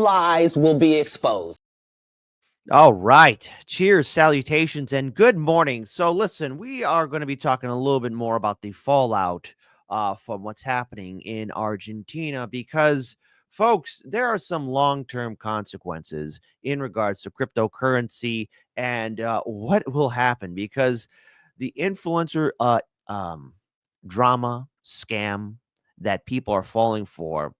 lies will be exposed. All right. Cheers, salutations, and good morning. So, listen, we are going to be talking a little bit more about the fallout from what's happening in Argentina because, folks, there are some long-term consequences in regards to cryptocurrency and what will happen because the influencer drama scam that people are falling for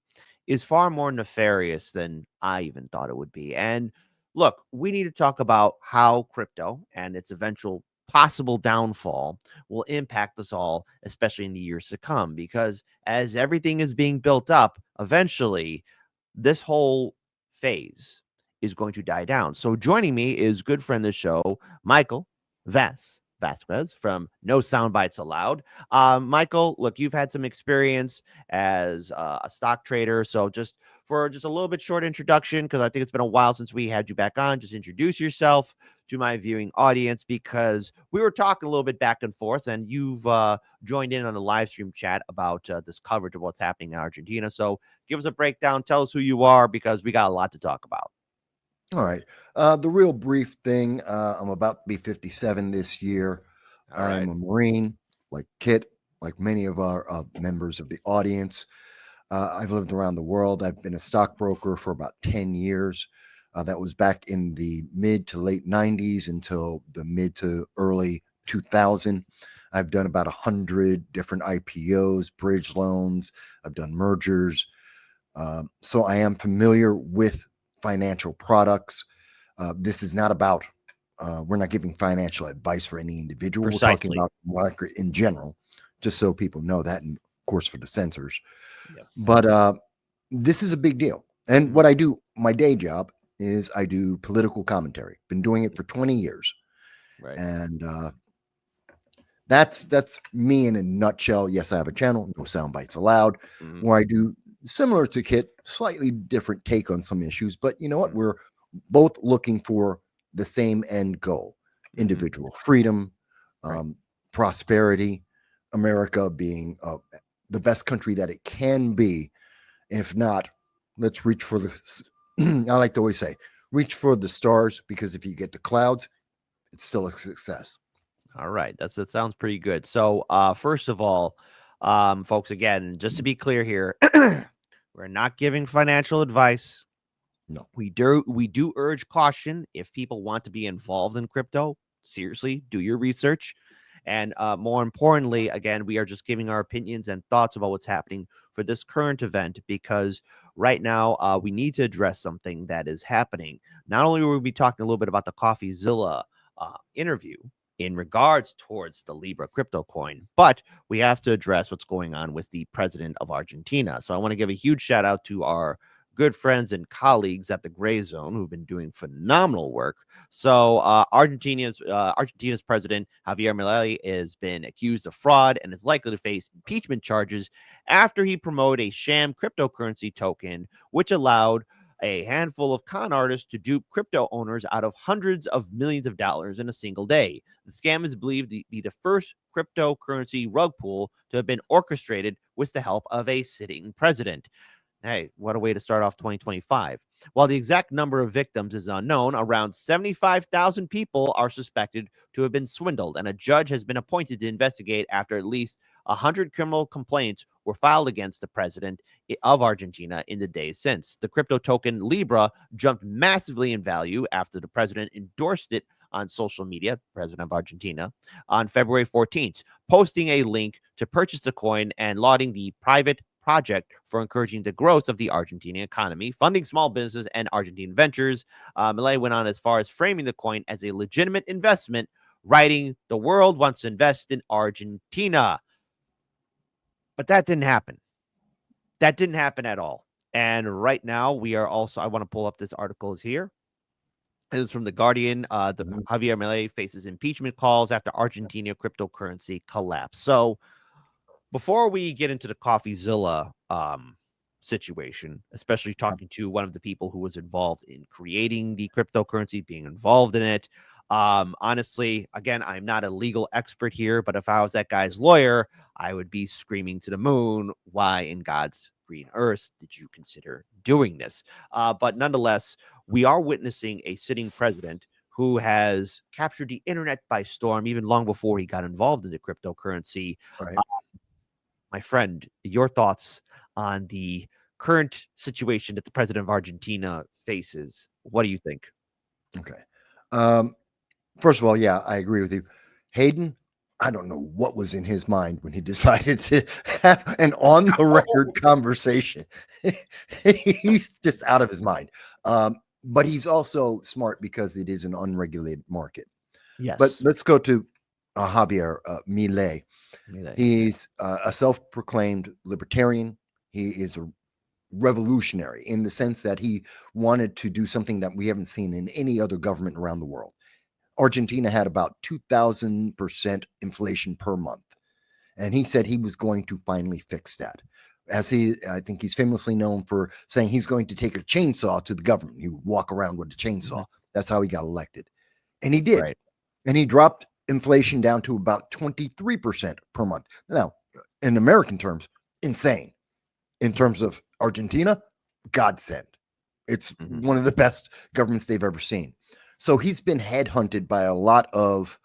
is far more nefarious than I even thought it would be. And look, we need to talk about how crypto and its eventual possible downfall will impact us all, especially in the years to come, because as everything is being built up, eventually this whole phase is going to die down. So joining me is good friend of the show, Michael Vasquez from No Sound Bites Allowed. Michael, look, you've had some experience as a stock trader, so just for just a little bit short introduction, because I think it's been a while since we had you back on, just introduce yourself to my viewing audience, because we were talking a little bit back and forth, and you've joined in on the live stream chat about this coverage of what's happening in Argentina. So give us a breakdown, tell us who you are, because we got a lot to talk about. All right. The real brief thing, I'm about to be 57 this year. I'm a Marine, like Kit, like many of our members of the audience. I've lived around the world. I've been a stockbroker for about 10 years. That was back in the mid to late 90s until the mid to early 2000. I've done about 100 different IPOs, bridge loans. I've done mergers. So I am familiar with financial products. This is not about, we're not giving financial advice for any individual. Precisely. We're talking about the market in general, just so people know that, and of course for the censors. Yes. But this is a big deal. And what I do, my day job, is I do political commentary. Been doing it for 20 years. Right. And that's me in a nutshell. Yes, I have a channel, No Sound Bites Allowed, where I do similar to Kit, slightly different take on some issues. But you know what? We're both looking for the same end goal: individual freedom, prosperity, America being the best country that it can be. If not, let's reach for the, I like to always say, reach for the stars, because if you get the clouds, it's still a success. All right. That sounds pretty good. So, first of all, folks, again, just to be clear here, we're not giving financial advice. No. We do urge caution if people want to be involved in crypto. Seriously, do your research. And more importantly, again, we are just giving our opinions and thoughts about what's happening for this current event, because right now we need to address something that is happening. Not only will we be talking a little bit about the CoffeeZilla interview in regards towards the Libra crypto coin, but we have to address what's going on with the president of Argentina. So I want to give a huge shout out to our good friends and colleagues at the Gray Zone who've been doing phenomenal work. So Argentina's president, Javier Milei, has been accused of fraud and is likely to face impeachment charges after he promoted a sham cryptocurrency token, which allowed a handful of con artists to dupe crypto owners out of hundreds of millions of dollars in a single day. The scam is believed to be the first cryptocurrency rug pull to have been orchestrated with the help of a sitting president. Hey, what a way to start off 2025. While the exact number of victims is unknown, around 75,000 people are suspected to have been swindled, and a judge has been appointed to investigate after at least 100 criminal complaints were filed against the president of Argentina in the days since. The crypto token Libra jumped massively in value after the president endorsed it on social media, president of Argentina, on February 14th, posting a link to purchase the coin and lauding the private project for encouraging the growth of the Argentine economy, funding small business and Argentine ventures. Milei went on as far as framing the coin as a legitimate investment, writing, "The world wants to invest in Argentina." But that didn't happen. That didn't happen at all. And right now, we are also, I want to pull up this article is here. It is from The Guardian. The Javier Milei faces impeachment calls after Argentina cryptocurrency collapse. So before we get into the CoffeeZilla situation, especially talking to one of the people who was involved in creating the cryptocurrency, being involved in it, honestly, again, I'm not a legal expert here, but if I was that guy's lawyer, I would be screaming to the moon, why in God's green earth, did you consider doing this? But nonetheless, we are witnessing a sitting president who has captured the internet by storm even long before he got involved in the cryptocurrency. Right. Uh, my friend, your thoughts on the current situation that the president of Argentina faces? What do you think? Okay. First of all, yeah, I agree with you. Hayden, I don't know what was in his mind when he decided to have an on the record conversation. He's just out of his mind. But he's also smart because it is an unregulated market. Yes. But let's go to Javier Milei. Milei. He's a self-proclaimed libertarian. He is a revolutionary in the sense that he wanted to do something that we haven't seen in any other government around the world. Argentina had about 2,000% inflation per month. And he said he was going to finally fix that. I think he's famously known for saying he's going to take a chainsaw to the government. He would walk around with a chainsaw. That's how he got elected. And he did. Right. And he dropped inflation down to about 23% per month. Now, in American terms, insane. In terms of Argentina, godsend. It's one of the best governments they've ever seen. So he's been headhunted by a lot of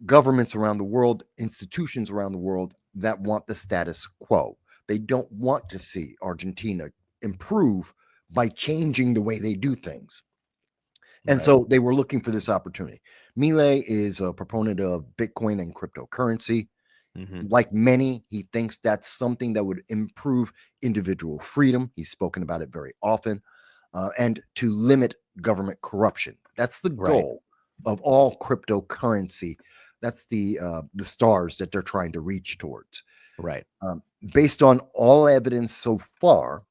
governments around the world, institutions around the world that want the status quo. They don't want to see Argentina improve by changing the way they do things. And so they were looking for this opportunity. Milei is a proponent of Bitcoin and cryptocurrency. Like many, he thinks that's something that would improve individual freedom. He's spoken about it very often. And to limit government corruption. That's the goal of all cryptocurrency. That's the stars that they're trying to reach towards. Right. Based on all evidence so far,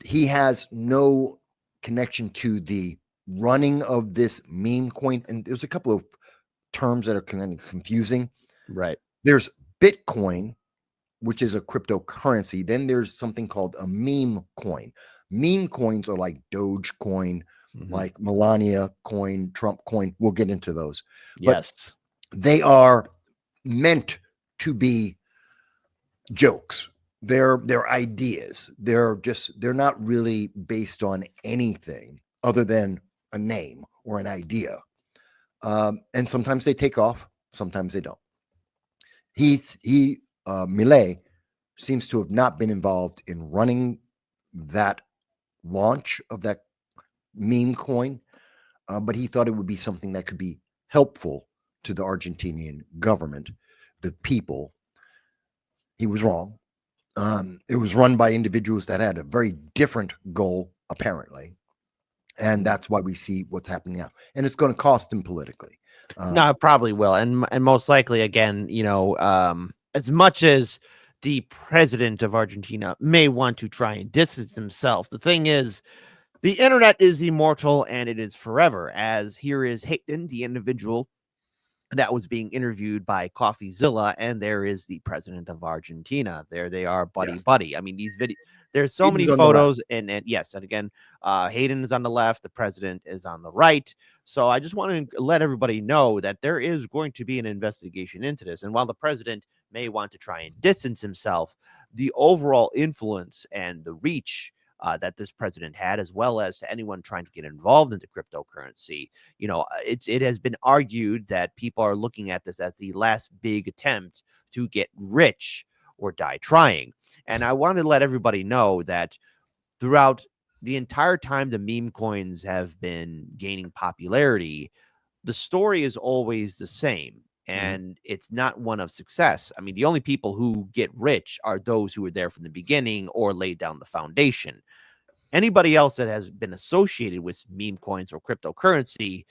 he has no connection to the running of this meme coin. And there's a couple of terms that are kind of confusing. Right. There's Bitcoin, which is a cryptocurrency. Then there's something called a meme coin. Meme coins are like Dogecoin, like Melania coin, Trump coin. We'll get into those. Yes. But they are meant to be jokes. They're ideas. They're not really based on anything other than a name or an idea. And sometimes they take off, sometimes they don't. Milei seems to have not been involved in running that launch of that meme coin, but he thought it would be something that could be helpful to the Argentinian government, the people. He was wrong. It was run by individuals that had a very different goal, apparently. And that's why we see what's happening now. And it's going to cost him politically. No, it probably will. And most likely, again, as much as the president of Argentina may want to try and distance himself, the thing is, the internet is immortal and it is forever. As here is Hayden, the individual that was being interviewed by CoffeeZilla, and there is the president of Argentina. There they are, buddy. I mean, these videos. There's so many photos, and yes, and again, Hayden is on the left, the president is on the right. So I just want to let everybody know that there is going to be an investigation into this. And while the president may want to try and distance himself, the overall influence and the reach that this president had, as well as to anyone trying to get involved into cryptocurrency, it has been argued that people are looking at this as the last big attempt to get rich or die trying. And I want to let everybody know that throughout the entire time the meme coins have been gaining popularity, the story is always the same. And it's not one of success. I mean, the only people who get rich are those who were there from the beginning or laid down the foundation. Anybody else that has been associated with meme coins or cryptocurrency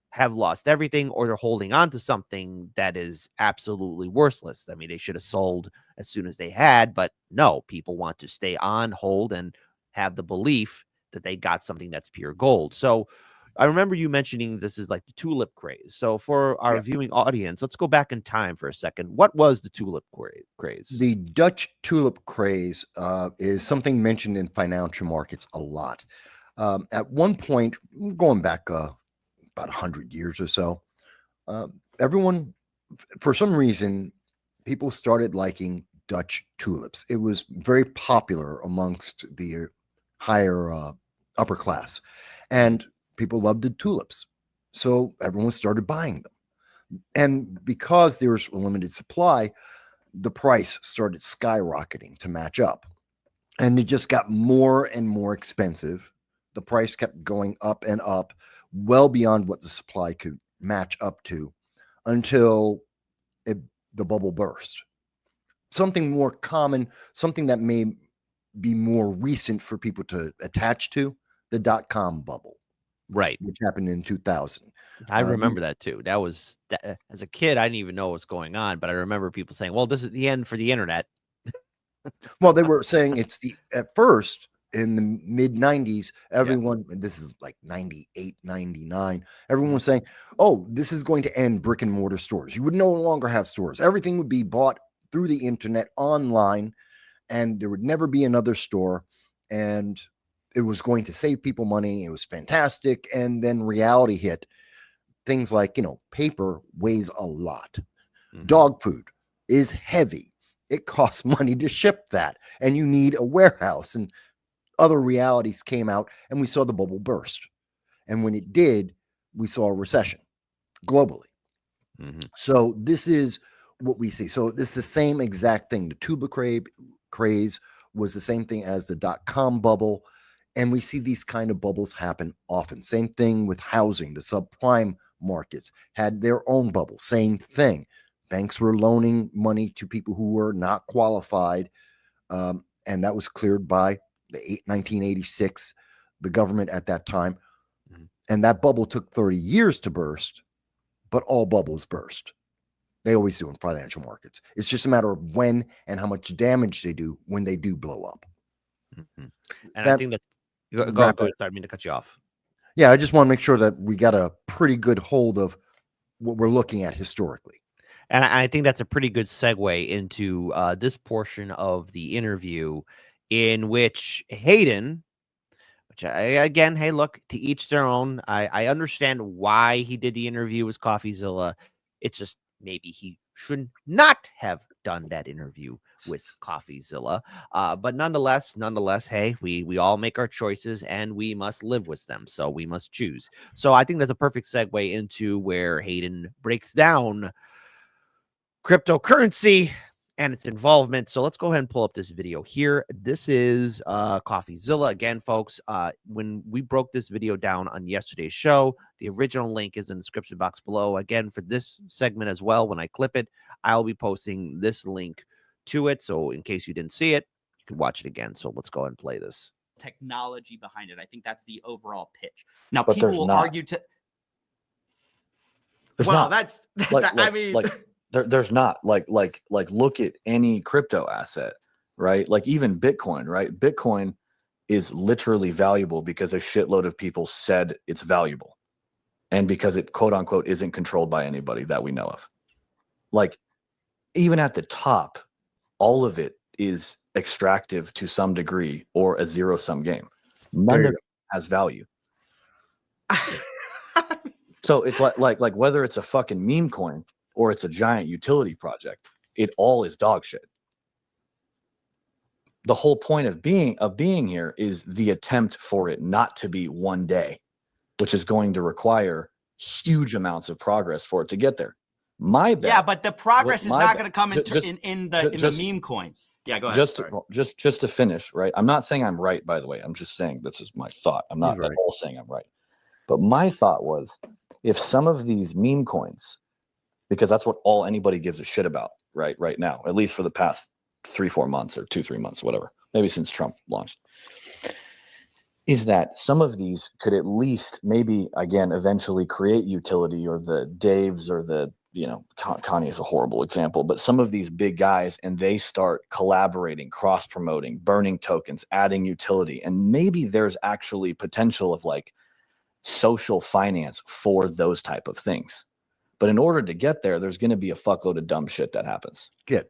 have lost everything, or they're holding on to something that is absolutely worthless. I mean, they should have sold as soon as they had, but no, people want to stay on, hold, and have the belief that they got something that's pure gold. So I remember you mentioning this is like the tulip craze. So for our viewing audience, let's go back in time for a second. What was the tulip craze? The Dutch tulip craze is something mentioned in financial markets a lot. At one point, going back about 100 years or so, everyone, for some reason, people started liking Dutch tulips. It was very popular amongst the higher upper class, and people loved the tulips. So everyone started buying them. And because there was a limited supply, the price started skyrocketing to match up. And it just got more and more expensive. The price kept going up and up, well beyond what the supply could match up to, until the bubble burst. Something more common, something that may be more recent for people to attach to, the .com bubble, Right. which happened in 2000. I remember that too. That was as a kid, I didn't even know what was going on, but I remember people saying, "Well, this is the end for the internet." Well, they were saying it's at first in the mid 90s, everyone, and this is like 98, 99, everyone was saying, oh, this is going to end brick and mortar stores. You would no longer have stores. Everything would be bought through the internet online, and there would never be another store. And it was going to save people money. It was fantastic. And then reality hit. Things like, paper weighs a lot. Dog food is heavy. It costs money to ship that, and you need a warehouse, and other realities came out, and we saw the bubble burst. And when it did, we saw a recession globally. So this is what we see. So this is the same exact thing. The tuba craze was the same thing as the .com bubble. And we see these kind of bubbles happen often. Same thing with housing. The subprime markets had their own bubble. Same thing. Banks were loaning money to people who were not qualified. And that was cleared by the 1986, the government at that time. And that bubble took 30 years to burst, but all bubbles burst. They always do in financial markets. It's just a matter of when and how much damage they do when they do blow up. And I think that go ahead. Sorry, I mean to cut you off. Yeah, I just want to make sure that we got a pretty good hold of what we're looking at historically. And I think that's a pretty good segue into this portion of the interview, in which Hayden, again, hey, look, to each their own. I understand why he did the interview with CoffeeZilla. It's just maybe he should not have done that interview with CoffeeZilla. But nonetheless, hey, we all make our choices and we must live with them. So we must choose. So I think that's a perfect segue into where Hayden breaks down cryptocurrency and its involvement. So let's go ahead and pull up this video here. This is CoffeeZilla. Again, folks, when we broke this video down on yesterday's show, the original link is in the description box below. Again, for this segment as well, when I clip it, I'll be posting this link to it. So in case you didn't see it, you can watch it again. So let's go ahead and play this. Technology behind it. I think that's the overall pitch. Now, but people will argue to... Well, that's... I mean... There's not like look at any crypto asset, right? Like even Bitcoin, right? Bitcoin is literally valuable because a shitload of people said it's valuable, and because it quote unquote isn't controlled by anybody that we know of. Like even at the top, all of it is extractive to some degree or a zero-sum game. None of it has value. So it's like whether it's a fucking meme coin or it's a giant utility project, it all is dog shit. The whole point of being here is the attempt for it not to be one day, which is going to require huge amounts of progress for it to get there. My bet. Yeah, but the progress is not going to come in the meme coins. Yeah, go ahead. Just to finish, right? I'm not saying I'm right, by the way. I'm just saying this is my thought. I'm not at all saying I'm right. But my thought was, if some of these meme coins, because that's what all anybody gives a shit about right now, at least for the past 3-4 months or 2-3 months, whatever, maybe since Trump launched, is that some of these could at least maybe, again, eventually create utility, or the Daves or the, Kanye is a horrible example, but some of these big guys, and they start collaborating, cross-promoting, burning tokens, adding utility. And maybe there's actually potential of like social finance for those type of things. But in order to get there, there's going to be a fuckload of dumb shit that happens. Good.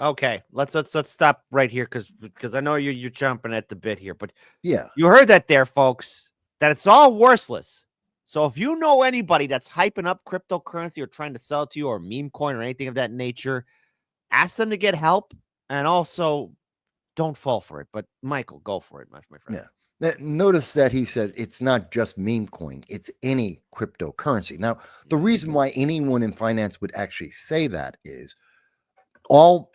Okay, let's stop right here because I know you're jumping at the bit here, but yeah, you heard that there, folks, that it's all worthless. So if you know anybody that's hyping up cryptocurrency or trying to sell it to you, or meme coin or anything of that nature, ask them to get help. And also, don't fall for it. But Michael, go for it, my friend. Yeah. Notice that he said it's not just meme coin, it's any cryptocurrency. Now, the reason why anyone in finance would actually say that is all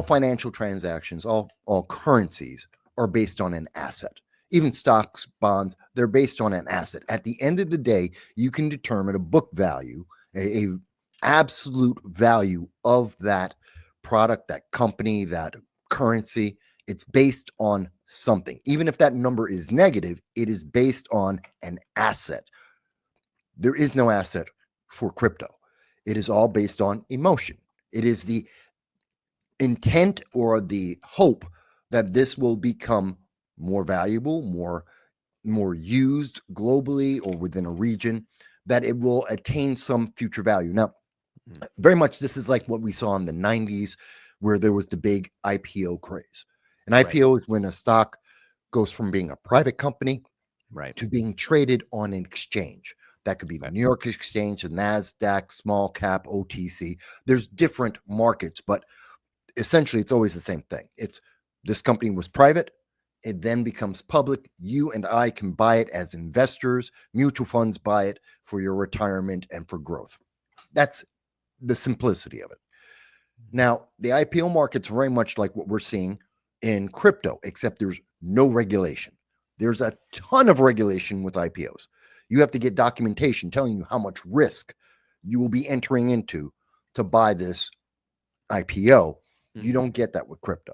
financial transactions, all currencies are based on an asset. Even stocks, bonds, they're based on an asset. At the end of the day, you can determine a book value, a absolute value of that product, that company, that currency. It's based on something. Even if that number is negative, it is based on an asset. There is no asset for crypto. It is all based on emotion. It is the intent or the hope that this will become more valuable, more used globally or within a region, that it will attain some future value. Now, very much this is like what we saw in the 90s where there was the big IPO craze. An IPO is when a stock goes from being a private company to being traded on an exchange. That could be the New York Exchange, the NASDAQ, small cap, OTC. There's different markets, but essentially it's always the same thing. It's this company was private. It then becomes public. You and I can buy it as investors. Mutual funds buy it for your retirement and for growth. That's the simplicity of it. Now, the IPO market's very much like what we're seeing in crypto, except there's no regulation. There's a ton of regulation with IPOs. You have to get documentation telling you how much risk you will be entering into to buy this IPO. You don't get that with crypto.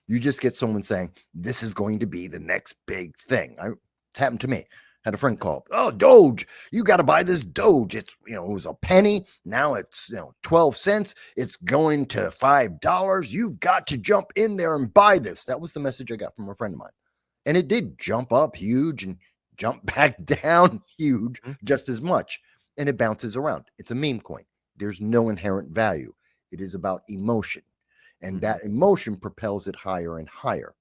You just get someone saying, this is going to be the next big thing. It's happened to me. Had a friend call, oh, Doge, you got to buy this Doge. It's, it was a penny. Now it's, 12 cents. It's going to $5. You've got to jump in there and buy this. That was the message I got from a friend of mine. And it did jump up huge and jump back down huge just as much. And it bounces around. It's a meme coin. There's no inherent value. It is about emotion. And that emotion propels it higher and higher.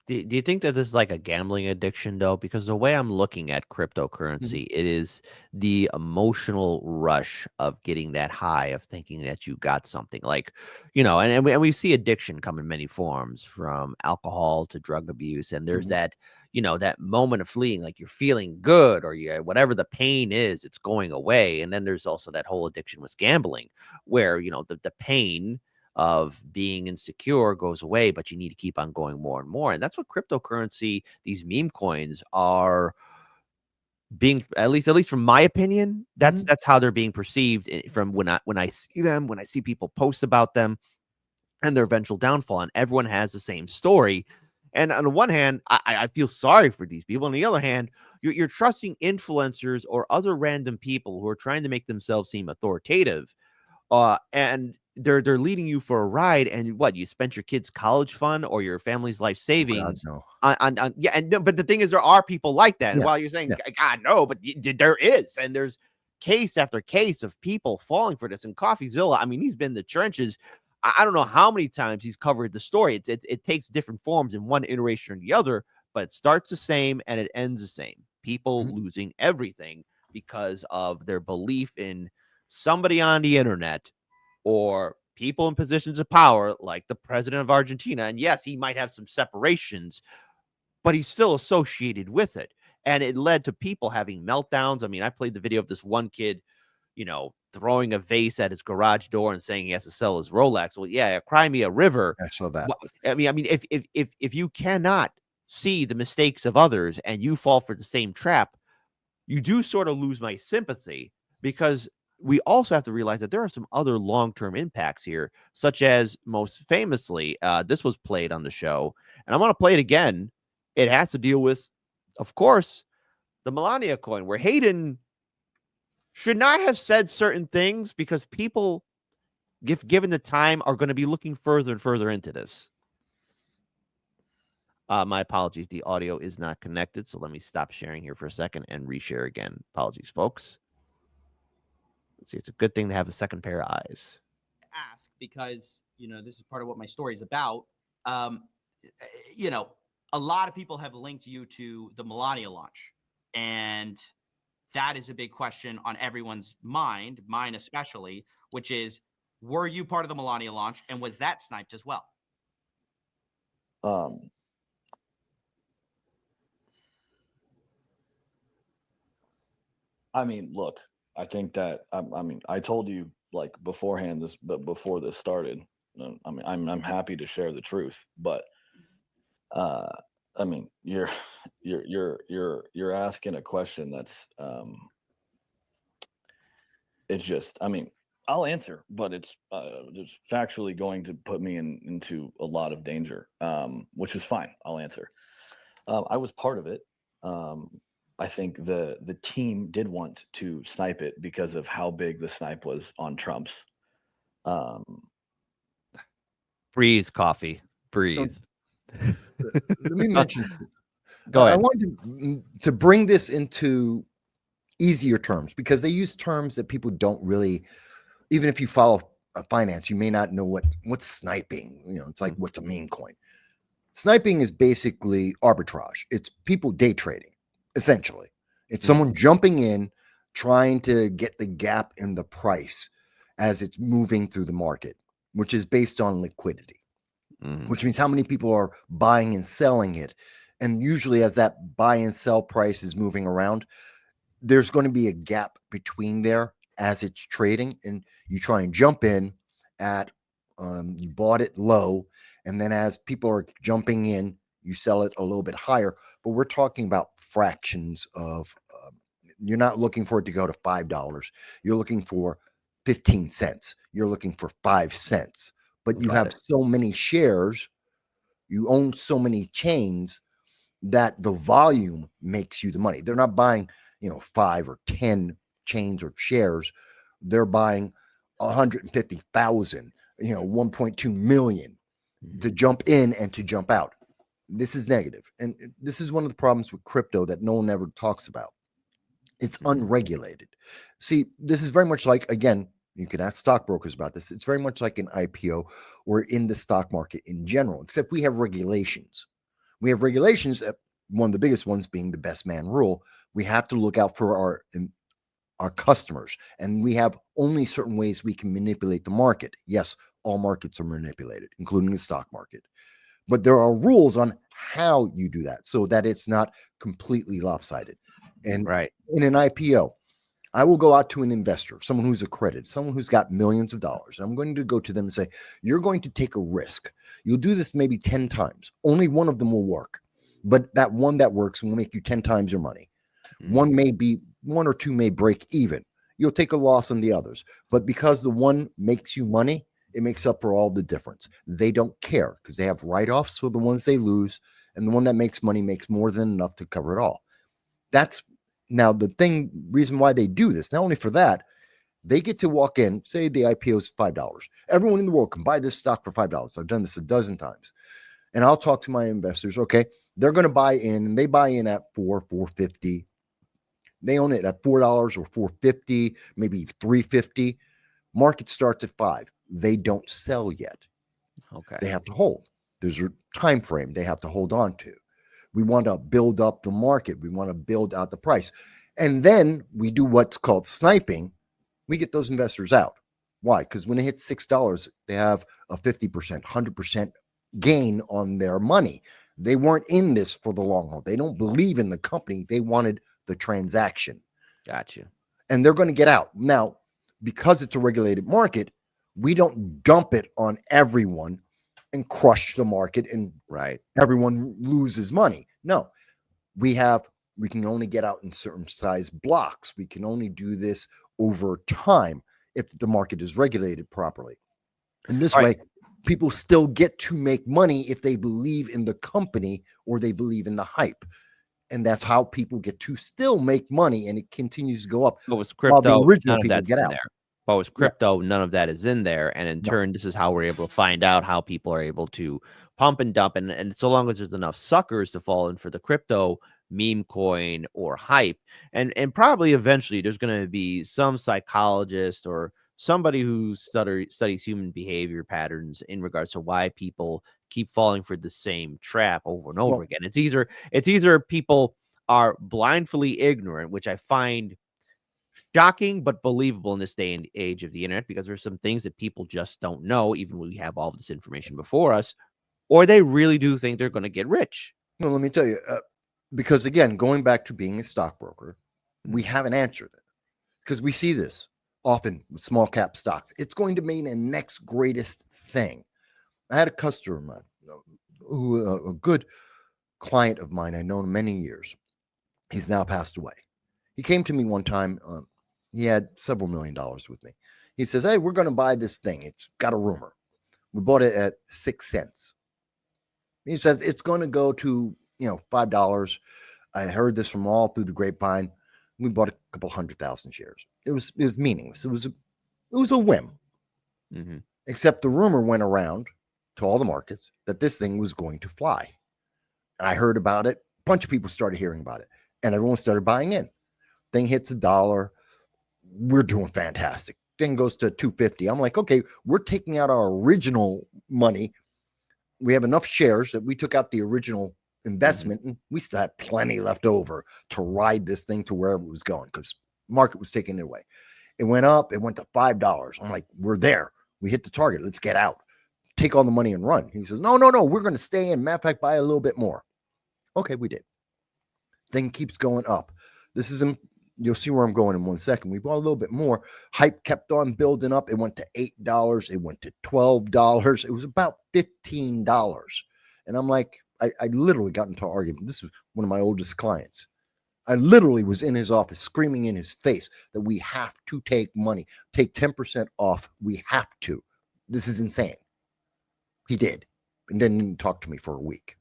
Do you think that this is like a gambling addiction, though? Because the way I'm looking at cryptocurrency, it is the emotional rush of getting that high of thinking that you got something. Like, and we see addiction come in many forms, from alcohol to drug abuse. And there's that, that moment of fleeing, like you're feeling good, or whatever the pain is, it's going away. And then there's also that whole addiction with gambling, where, the pain of being insecure goes away, but you need to keep on going more and more. And that's what cryptocurrency, these meme coins, are being, at least from my opinion, that's how they're being perceived from when I see them, when I see people post about them and their eventual downfall. And everyone has the same story. And on the one hand, I feel sorry for these people. On the other hand, you're trusting influencers or other random people who are trying to make themselves seem authoritative. And they're leading you for a ride, and what, you spent your kids' college fund or your family's life savings on but the thing is, there are people like that. And while you're saying God no, but there is, and there's case after case of people falling for this. And CoffeeZilla, I mean, he's been in the trenches. I don't know how many times he's covered the story. It takes different forms in one iteration or the other, but it starts the same and it ends the same. People losing everything because of their belief in somebody on the internet or people in positions of power, like the president of Argentina. And yes, he might have some separations, but he's still associated with it. And it led to people having meltdowns. I mean, I played the video of this one kid, throwing a vase at his garage door and saying he has to sell his Rolex. Well, yeah, cry me a river. I saw that. I mean, if you cannot see the mistakes of others and you fall for the same trap, you do sort of lose my sympathy, because we also have to realize that there are some other long-term impacts here, such as, most famously, this was played on the show, and I want to play it again. It has to deal with, of course, the Melania coin, where Hayden should not have said certain things, because people, if given the time, are going to be looking further and further into this. My apologies. The audio is not connected, so let me stop sharing here for a second and reshare again. Apologies, folks. See, it's a good thing to have a second pair of eyes. Ask, because this is part of what my story is about. A lot of people have linked you to the Melania launch, and that is a big question on everyone's mind, mine especially, which is, were you part of the Melania launch, and was that sniped as well? I mean, look, I think that I mean, I told you like beforehand but before this started. I mean, I'm happy to share the truth, but I mean, you're asking a question that's it's just, I mean, I'll answer, but it's just factually going to put me into a lot of danger, which is fine. I'll answer. I was part of it. I think the team did want to snipe it because of how big the snipe was on Trump's. Breathe, coffee. Breathe. Let me mention. Go ahead. I wanted to bring this into easier terms because they use terms that people don't really. Even if you follow finance, you may not know what's sniping. You know, it's like what's a meme coin. Sniping is basically arbitrage. It's people day trading, essentially. It's someone jumping in, trying to get the gap in the price as it's moving through the market, which is based on liquidity, which means how many people are buying and selling it. And usually as that buy and sell price is moving around, there's going to be a gap between there as it's trading. And you try and jump in at, you bought it low. And then as people are jumping in, you sell it a little bit higher. But we're talking about fractions of, you're not looking for it to go to $5. You're looking for 15 cents. You're looking for 5 cents. But you have so many shares, you own so many chains that the volume makes you the money. They're not buying, 5 or 10 chains or shares. They're buying 150,000, 1.2 million to jump in and to jump out. This is negative. And this is one of the problems with crypto that no one ever talks about. It's unregulated. See, this is very much like, again, you can ask stockbrokers about this. It's very much like an IPO or in the stock market in general, except we have regulations. We have regulations, one of the biggest ones being the best man rule. We have to look out for our customers, and we have only certain ways we can manipulate the market. Yes, all markets are manipulated, including the stock market. But there are rules on how you do that so that it's not completely lopsided. And in an IPO, I will go out to an investor, someone who's accredited, someone who's got millions of dollars. And I'm going to go to them and say, you're going to take a risk. You'll do this maybe 10 times. Only one of them will work. But that one that works will make you 10 times your money. One or two may break even. You'll take a loss on the others. But because the one makes you money, it makes up for all the difference. They don't care because they have write-offs for the ones they lose. And the one that makes money makes more than enough to cover it all. That's now the reason why they do this. Not only for that, they get to walk in, say the IPO is $5. Everyone in the world can buy this stock for $5. I've done this a dozen times. And I'll talk to my investors. Okay, they're going to buy in, and they buy in at $4.50. They own it at $4 or $4.50, maybe $3.50. Market starts at $5. They don't sell yet. Okay. They have to hold. There's a time frame they have to hold on to. We want to build up the market. We want to build out the price. And then we do what's called sniping. We get those investors out. Why? Because when it hits $6, they have a 50%, 100% gain on their money. They weren't in this for the long haul. They don't believe in the company. They wanted the transaction. Gotcha. And they're going to get out. Now, because it's a regulated market, we don't dump it on everyone and crush the market and everyone loses money. No, we can only get out in certain size blocks. We can only do this over time if the market is regulated properly. And this way, people still get to make money if they believe in the company or they believe in the hype. And that's how people get to still make money, and it continues to go up. But with crypto, none of that's in out. there. But with crypto, none of that is in there. And in turn, this is how we're able to find out how people are able to pump and dump. And so long as there's enough suckers to fall in for the crypto meme coin or hype, and probably eventually there's going to be some psychologist or somebody who studies human behavior patterns in regards to why people keep falling for the same trap over and over again. It's either people are blindly ignorant, which I find shocking but believable in this day and age of the internet, because there's some things that people just don't know, even when we have all of this information before us, or they really do think they're going to get rich. Well, let me tell you, because again, going back to being a stockbroker, we have an answer there because we see this often with small cap stocks. It's going to mean the next greatest thing. I had a customer of mine, who a good client of mine. I've known him many years. He's now passed away. He came to me one time. He had several $1 million with me. He says, "Hey, we're going to buy this thing. It's got a rumor. We bought it at 6 cents." He says it's going to go to $5. I heard this from all through the grapevine. We bought a couple 100,000 shares. It was meaningless. It was a whim. Mm-hmm. Except the rumor went around to all the markets that this thing was going to fly. And I heard about it. A bunch of people started hearing about it, and everyone started buying in. Thing hits $1. We're doing fantastic. Thing goes to 250. I'm like, okay, we're taking out our original money. We have enough shares that we took out the original investment, and we still had plenty left over to ride this thing to wherever it was going because market was taking it away. It went up. It went to $5. I'm like, we're there. We hit the target. Let's get out. Take all the money and run. He says, no. We're going to stay in. Matter of fact, buy a little bit more. Okay, we did. Thing keeps going up. This is you'll see where I'm going in 1 second. We bought a little bit more. Hype kept on building up. It went to $8. It went to $12. It was about $15. And I'm like, I literally got into an argument. This was one of my oldest clients. I literally was in his office screaming in his face that we have to take money, take 10% off. We have to. This is insane. He did, and then didn't talk to me for a week.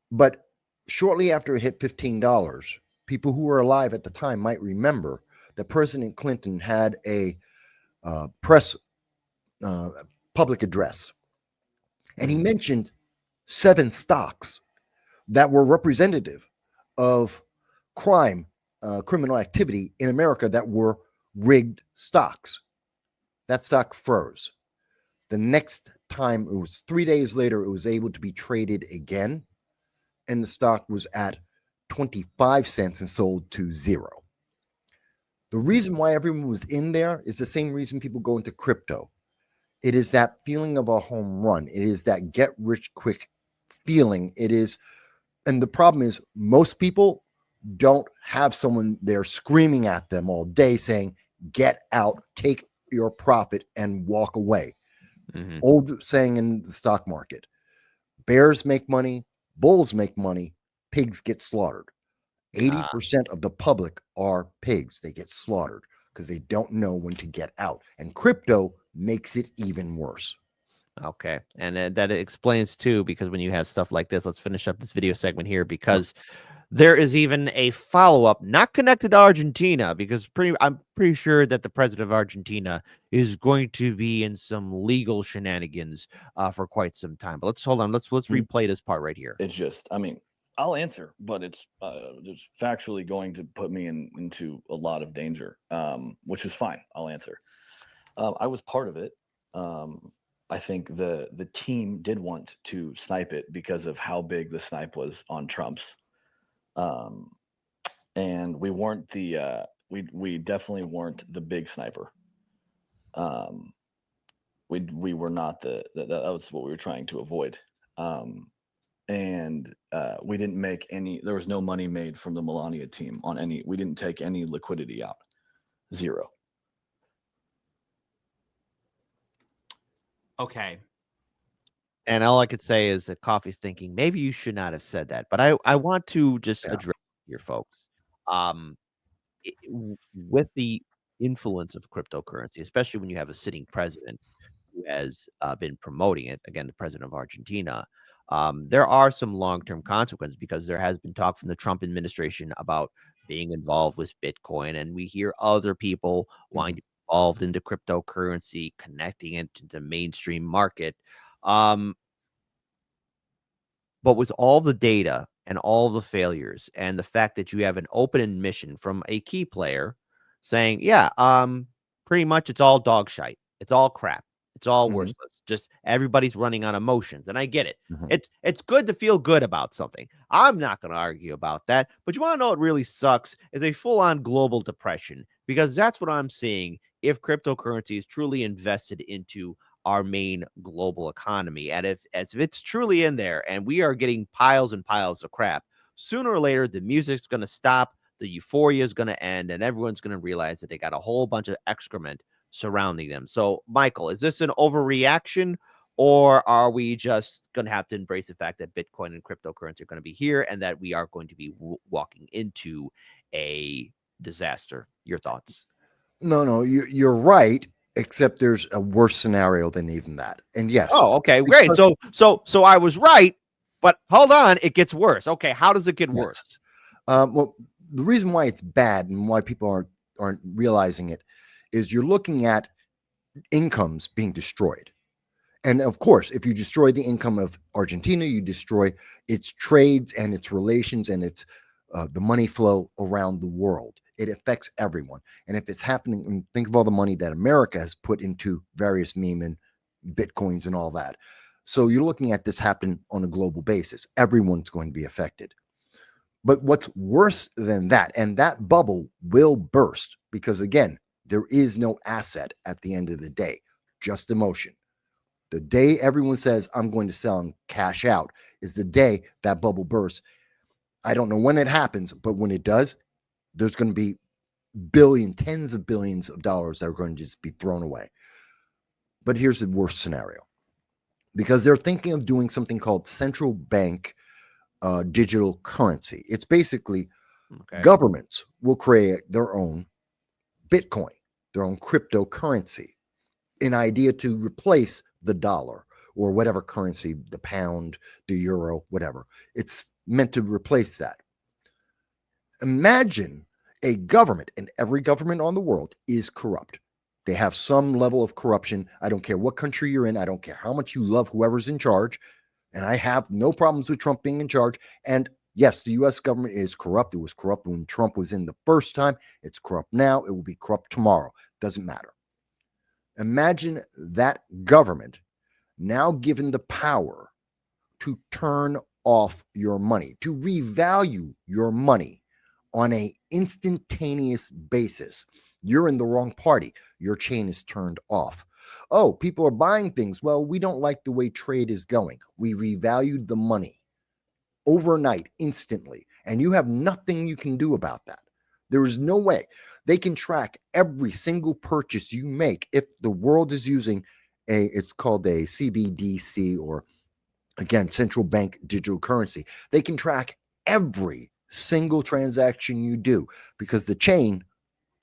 But shortly after it hit $15, people who were alive at the time might remember that President Clinton had a press public address, and he mentioned 7 stocks that were representative of criminal activity in America that were rigged stocks. That stock froze. The next time, it was 3 days later, it was able to be traded again, and the stock was at 25 cents and sold to 0. The reason why everyone was in there is the same reason people go into crypto. It is that feeling of a home run. It is that get rich quick feeling. It is, and the problem is most people don't have someone there screaming at them all day saying, get out, take your profit and walk away. Mm-hmm. Old saying in the stock market, bears make money, bulls make money, pigs get slaughtered. 80% of the public are pigs. They get slaughtered because they don't know when to get out. And crypto makes it even worse. Okay. And that explains too, because when you have stuff like this, let's finish up this video segment here, because there is even a follow-up not connected to Argentina, because I'm pretty sure that the president of Argentina is going to be in some legal shenanigans for quite some time. But let's hold on. Let's replay this part right here. It's just, I mean, I'll answer, but it's just factually going to put me into a lot of danger, which is fine. I'll answer. I was part of it. I think the team did want to snipe it because of how big the snipe was on Trump's. And we weren't we definitely weren't the big sniper. We were not that was what we were trying to avoid. And we didn't make any, there was no money made from the Melania team on any, we didn't take any liquidity out. 0. Okay. And all I could say is that Coffee's thinking, maybe you should not have said that. But I want to just address your folks. With the influence of cryptocurrency, especially when you have a sitting president who has been promoting it, again, the president of Argentina, there are some long-term consequences, because there has been talk from the Trump administration about being involved with Bitcoin, and we hear other people wanting to be involved into cryptocurrency, connecting it to the mainstream market. But with all the data and all the failures, and the fact that you have an open admission from a key player saying, yeah, pretty much it's all dog shite. It's all crap. It's all worthless. Just everybody's running on emotions. And I get it. It's good to feel good about something. I'm not going to argue about that. But you want to know what really sucks is a full-on global depression, because that's what I'm seeing if cryptocurrency is truly invested into our main global economy. And if it's truly in there and we are getting piles and piles of crap, sooner or later, the music's going to stop, the euphoria is going to end, and everyone's going to realize that they got a whole bunch of excrement surrounding them. So, Michael, is this an overreaction, or are we just going to have to embrace the fact that Bitcoin and cryptocurrency are going to be here and that we are going to be walking into a disaster? Your thoughts? No, you're right, except there's a worse scenario than even that. And yes. Oh, okay, great. So I was right, but hold on, it gets worse. Okay, how does it get worse? Well, the reason why it's bad and why people aren't realizing it is you're looking at incomes being destroyed. And of course, if you destroy the income of Argentina, you destroy its trades and its relations and its the money flow around the world. It affects everyone. And if it's happening, think of all the money that America has put into various meme and Bitcoins and all that. So you're looking at this happen on a global basis. Everyone's going to be affected. But what's worse than that, and that bubble will burst because, again, there is no asset at the end of the day, just emotion. The day everyone says, I'm going to sell and cash out is the day that bubble bursts. I don't know when it happens, but when it does, there's going to be tens of billions of dollars that are going to just be thrown away. But here's the worst scenario, because they're thinking of doing something called central bank digital currency. It's basically governments will create their own Bitcoin, their own cryptocurrency, an idea to replace the dollar or whatever currency, the pound, the euro, whatever. It's meant to replace that. Imagine a government, and every government on the world is corrupt. They have some level of corruption. I don't care what country you're in. I don't care how much you love whoever's in charge. And I have no problems with Trump being in charge. And yes, the U.S. government is corrupt. It was corrupt when Trump was in the first time. It's corrupt now. It will be corrupt tomorrow. Doesn't matter. Imagine that government now given the power to turn off your money, to revalue your money on an instantaneous basis. You're in the wrong party. Your chain is turned off. Oh, people are buying things. Well, we don't like the way trade is going. We revalued the money overnight, instantly, and you have nothing you can do about that. There is no way. They can track every single purchase you make if the world is using it's called a CBDC, or again, central bank digital currency. They can track every single transaction you do because the chain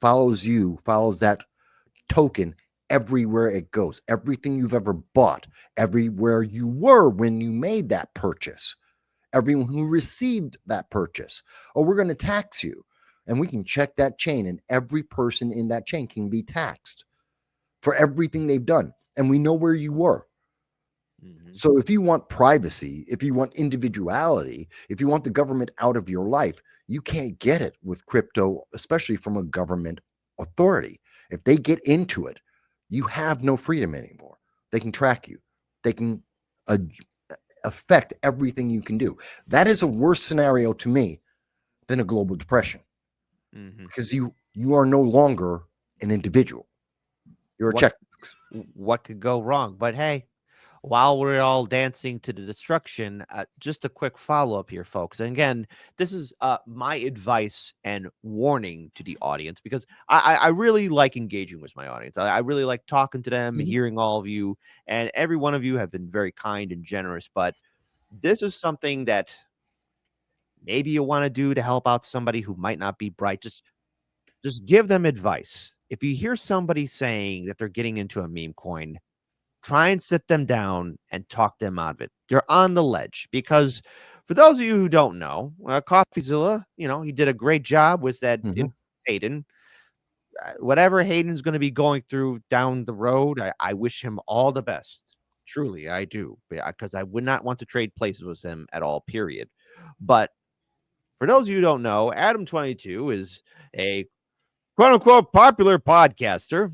follows that token everywhere it goes. Everything you've ever bought, everywhere you were when you made that purchase, everyone who received that purchase. Oh, we're going to tax you. And we can check that chain, and every person in that chain can be taxed for everything they've done. And we know where you were. Mm-hmm. So if you want privacy, if you want individuality, if you want the government out of your life, you can't get it with crypto, especially from a government authority. If they get into it, you have no freedom anymore. They can track you. They can affect everything you can do. That is a worse scenario to me than a global depression. Mm-hmm. Because you are no longer an individual. You're a checkbook. What could go wrong? But hey, while we're all dancing to the destruction, just a quick follow-up here, folks. And again, this is my advice and warning to the audience, because I really like engaging with my audience. I really like talking to them, hearing all of you, and every one of you have been very kind and generous. But this is something that maybe you want to do to help out somebody who might not be bright. Just give them advice. If you hear somebody saying that they're getting into a meme coin, try and sit them down and talk them out of it. You're on the ledge, because for those of you who don't know, CoffeeZilla, he did a great job with that Hayden. Whatever Hayden's going to be going through down the road, I wish him all the best. Truly, I do, because I would not want to trade places with him at all, period. But for those of you who don't know, Adam22 is a quote-unquote popular podcaster,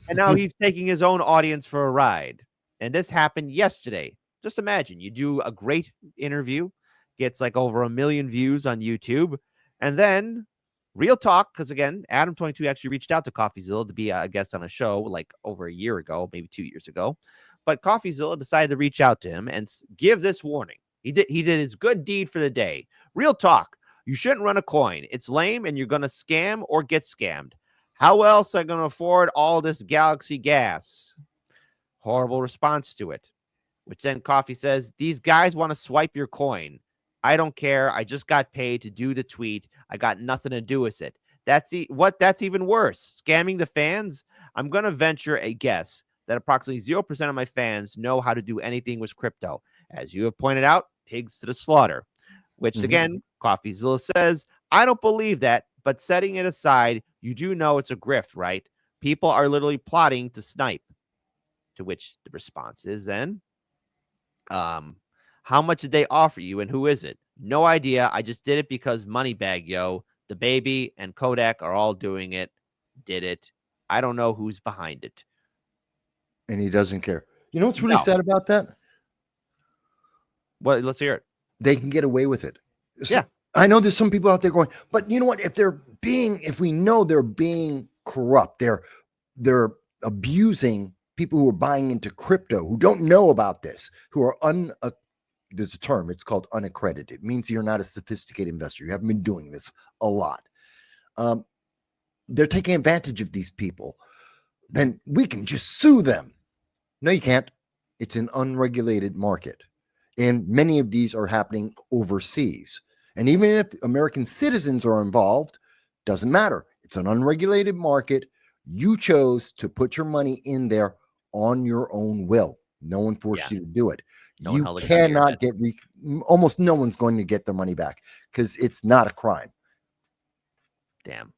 and now he's taking his own audience for a ride. And this happened yesterday. Just imagine, you do a great interview, gets like over 1 million views on YouTube, and then Real talk, because again, Adam22 actually reached out to CoffeeZilla to be a guest on a show like over a year ago, maybe 2 years ago. But CoffeeZilla decided to reach out to him and give this warning. He did his good deed for the day. Real talk. You shouldn't run a coin. It's lame and you're going to scam or get scammed. How else are you going to afford all this Galaxy gas? Horrible response to it. Which then Coffee says, these guys want to swipe your coin. I don't care. I just got paid to do the tweet. I got nothing to do with it. That's even worse. Scamming the fans? I'm going to venture a guess that approximately 0% of my fans know how to do anything with crypto. As you have pointed out, pigs to the slaughter. Which again, CoffeeZilla says, I don't believe that, but setting it aside, you do know it's a grift, right? People are literally plotting to snipe. To which the response is then, how much did they offer you and who is it? No idea. I just did it because Moneybag, yo. The baby and Kodak are all doing it. Did it. I don't know who's behind it. And he doesn't care. You know what's really sad about that? Well, let's hear it. They can get away with it. So, yeah. I know there's some people out there going, but you know what? If we know they're being corrupt, they're abusing people who are buying into crypto, who don't know about this, who are there's a term, it's called unaccredited. It means you're not a sophisticated investor. You haven't been doing this a lot. They're taking advantage of these people. Then we can just sue them. No, you can't. It's an unregulated market. And many of these are happening overseas. And even if American citizens are involved, doesn't matter. It's an unregulated market. You chose to put your money in there on your own will. No one forced you to do it. You cannot get, almost no one's going to get their money back because it's not a crime. Damn.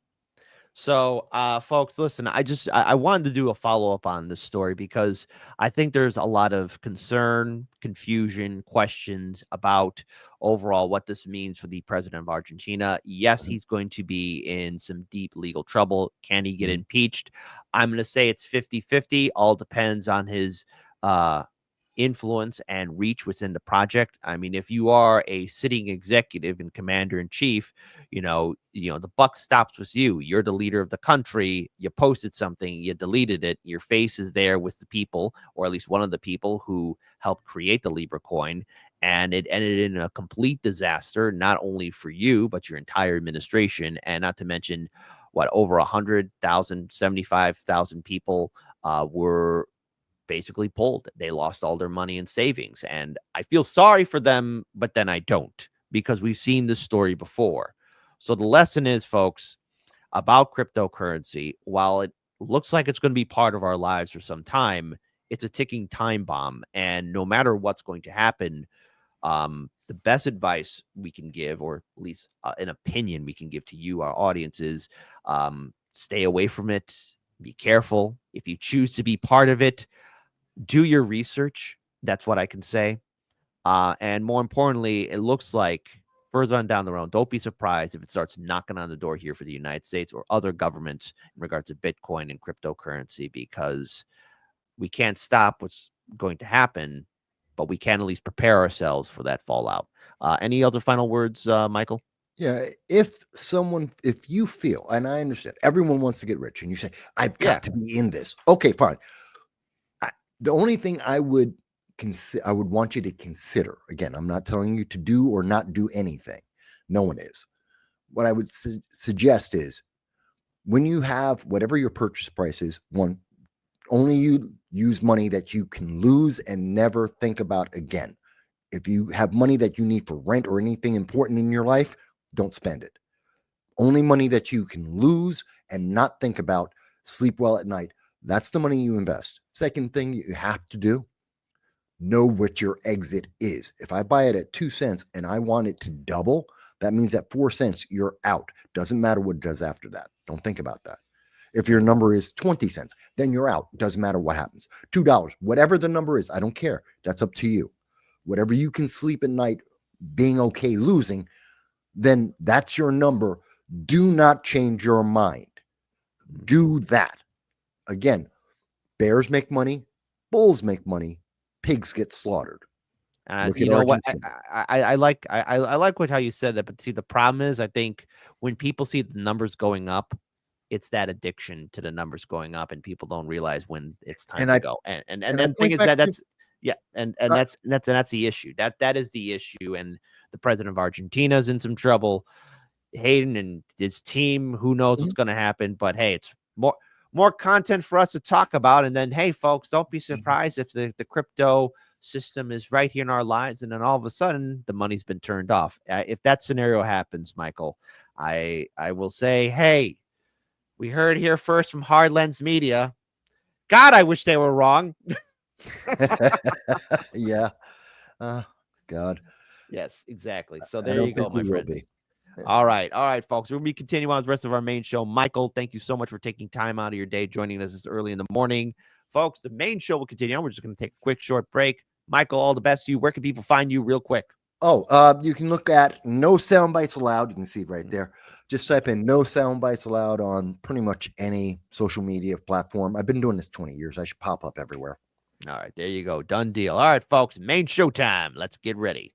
So, folks, listen, I wanted to do a follow-up on this story because I think there's a lot of concern, confusion, questions about overall what this means for the president of Argentina. Yes, he's going to be in some deep legal trouble. Can he get impeached? I'm going to say it's 50-50. All depends on his influence and reach within the project. I mean, if you are a sitting executive and commander in chief, you know, the buck stops with you. You're the leader of the country. You posted something, you deleted it. Your face is there with the people, or at least one of the people who helped create the Libra coin. And it ended in a complete disaster, not only for you, but your entire administration. And not to mention over 100,000, 75,000 people were basically pulled. They lost all their money in savings. And I feel sorry for them, but then I don't, because we've seen this story before. So the lesson is, folks, about cryptocurrency, while it looks like it's going to be part of our lives for some time, it's a ticking time bomb. And no matter what's going to happen, the best advice we can give, or at least an opinion we can give to you, our audience, is stay away from it. Be careful. If you choose to be part of it, do your research. That's what I can say. And more importantly, it looks like further on down the road, don't be surprised if it starts knocking on the door here for the United States or other governments in regards to Bitcoin and cryptocurrency, because we can't stop what's going to happen, but we can at least prepare ourselves for that fallout. Any other final words, Michael? Yeah, if you feel, and I understand, everyone wants to get rich, and you say, I've got to be in this. Okay, fine. The only thing I would want you to consider, again, I'm not telling you to do or not do anything. No one is. What I would suggest is, when you have whatever your purchase price is, only you use money that you can lose and never think about again. If you have money that you need for rent or anything important in your life, don't spend it. Only money that you can lose and not think about, sleep well at night. That's the money you invest. Second thing you have to do, know what your exit is. If I buy it at 2 cents and I want it to double, that means at 4 cents, you're out. Doesn't matter what it does after that. Don't think about that. If your number is 20 cents, then you're out. Doesn't matter what happens. $2, whatever the number is, I don't care. That's up to you. Whatever you can sleep at night being okay losing, then that's your number. Do not change your mind. Do that. Again, bears make money, bulls make money, pigs get slaughtered. Look You at know what? Argentina. I like how you said that, but see, the problem is, I think when people see the numbers going up, it's that addiction to the numbers going up, and people don't realize when it's time And to I go. And and then I the thing point is back that to that's yeah, and uh, that's the issue. That is the issue, and the president of Argentina is in some trouble. Hayden and his team, who knows mhm. what's going to happen, but hey, it's more content for us to talk about. And then, hey, folks, don't be surprised if the crypto system is right here in our lives, and then all of a sudden the money's been turned off. If that scenario happens, Michael, I will say, hey, we heard here first from Hard Lens Media. God, I wish they were wrong. Yeah. God, Yes, exactly. So I there you don't go, think we my will friend. be. All right, folks. We'll be continuing on the rest of our main show. Michael, thank you so much for taking time out of your day, joining us this early in the morning. Folks, the main show will continue on. We're just going to take a quick, short break. Michael, all the best to you. Where can people find you real quick? Oh, you can look at No Sound Bites Allowed. You can see it right there. Just type in No Sound Bites Allowed on pretty much any social media platform. I've been doing this 20 years. I should pop up everywhere. All right, there you go. Done deal. All right, folks. Main show time. Let's get ready.